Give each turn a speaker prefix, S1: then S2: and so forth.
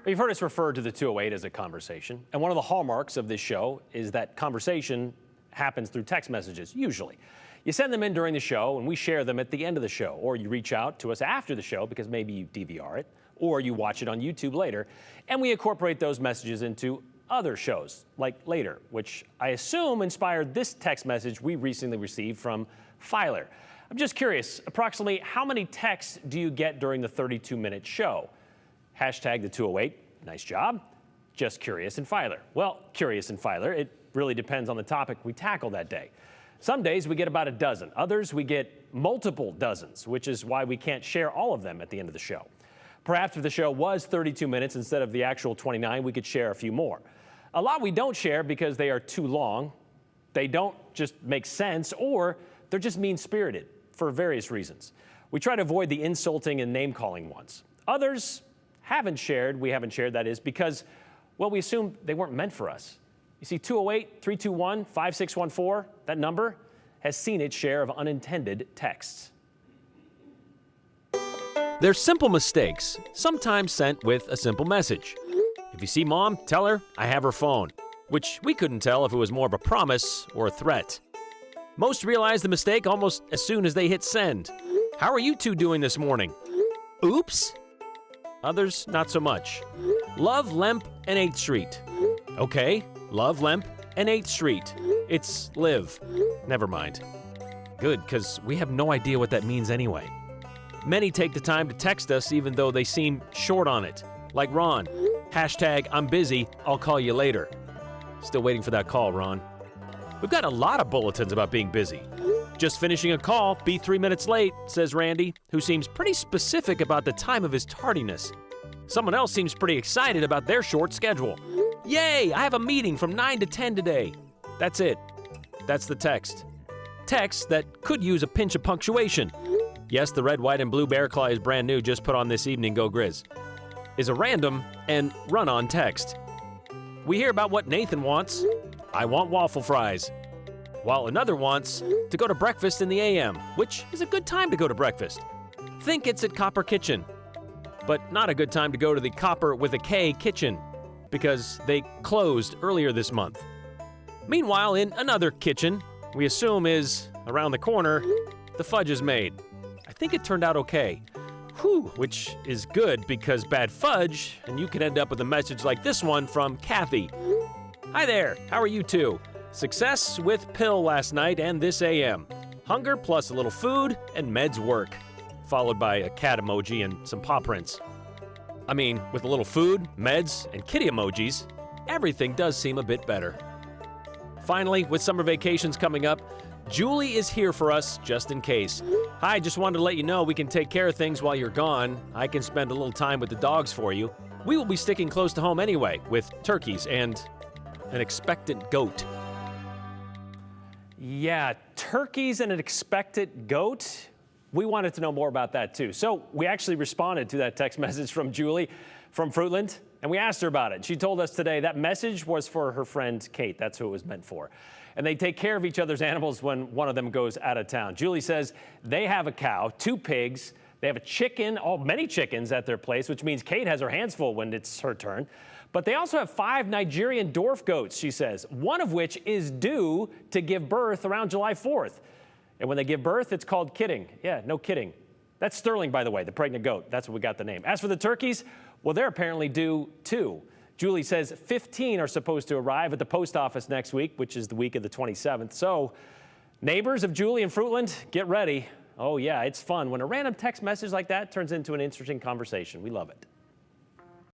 S1: You've heard us refer to the 208 as a conversation, and one of the hallmarks of this show is that conversation happens through text messages, usually. You send them in during the show, and we share them at the end of the show, or you reach out to us after the show because maybe you DVR it, or you watch it on YouTube later, and we incorporate those messages into other shows, like Later, which I assume inspired this text message we recently received from Filer. I'm just curious, approximately how many texts do you get during the 32-minute show? Hashtag the 208, nice job. Just curious and Filer. Well, curious and Filer, it really depends on the topic we tackle that day. Some days we get about a dozen. Others we get multiple dozens, which is why we can't share all of them at the end of the show. Perhaps if the show was 32 minutes instead of the actual 29, we could share a few more. A lot we don't share because they are too long, they don't just make sense, or they're just mean-spirited for various reasons. We try to avoid the insulting and name-calling ones. Others we haven't shared, that is, because, well, we assume they weren't meant for us. You see, 208-321-5614, that number, has seen its share of unintended texts.
S2: They're simple mistakes, sometimes sent with a simple message. If you see Mom, tell her I have her phone, which we couldn't tell if it was more of a promise or a threat. Most realize the mistake almost as soon as they hit send. How are you two doing this morning? Oops. Others, not so much. Love, Lemp, and 8th Street. Okay, Love, Lemp, and 8th Street. It's live. Never mind. Good, because we have no idea what that means anyway. Many take the time to text us even though they seem short on it. Like Ron. Hashtag I'm busy, I'll call you later. Still waiting for that call, Ron. We've got a lot of bulletins about being busy. Just finishing a call, be 3 minutes late, says Randy, who seems pretty specific about the time of his tardiness. Someone else seems pretty excited about their short schedule. Yay, I have a meeting from 9 to 10 today. That's it. That's the text. Text that could use a pinch of punctuation. Yes, the red, white, and blue bear claw is brand new, just put on this evening, go Grizz. Is a random and run-on text. We hear about what Nathan wants. I want waffle fries. While another wants to go to breakfast in the AM, which is a good time to go to breakfast. Think it's at Copper Kitchen, but not a good time to go to the Copper with a K kitchen, because they closed earlier this month. Meanwhile, in another kitchen, we assume is around the corner, the fudge is made. I think it turned out okay. Whew, which is good because bad fudge, and you could end up with a message like this one from Kathy. Hi there, how are you two? Success with pill last night and this AM. Hunger plus a little food and meds work. Followed by a cat emoji and some paw prints. I mean, with a little food, meds, and kitty emojis, everything does seem a bit better. Finally, with summer vacations coming up, Julie is here for us just in case. Hi, just wanted to let you know we can take care of things while you're gone. I can spend a little time with the dogs for you. We will be sticking close to home anyway, with turkeys and an expectant goat.
S1: Yeah, turkeys and an expectant goat? We wanted to know more about that too. So we actually responded to that text message from Julie from Fruitland, and we asked her about it. She told us today that message was for her friend Kate. That's who it was meant for. And they take care of each other's animals when one of them goes out of town. Julie says they have a cow, 2 pigs, they have a chicken, many chickens at their place, which means Kate has her hands full when it's her turn. But they also have 5 Nigerian dwarf goats, she says, one of which is due to give birth around July 4th. And when they give birth, it's called kidding. Yeah, no kidding. That's Sterling, by the way, the pregnant goat. That's what we got the name. As for the turkeys, well, they're apparently due too. Julie says 15 are supposed to arrive at the post office next week, which is the week of the 27th. So, neighbors of Julie and Fruitland, get ready. Oh yeah, it's fun when a random text message like that turns into an interesting conversation. We love it.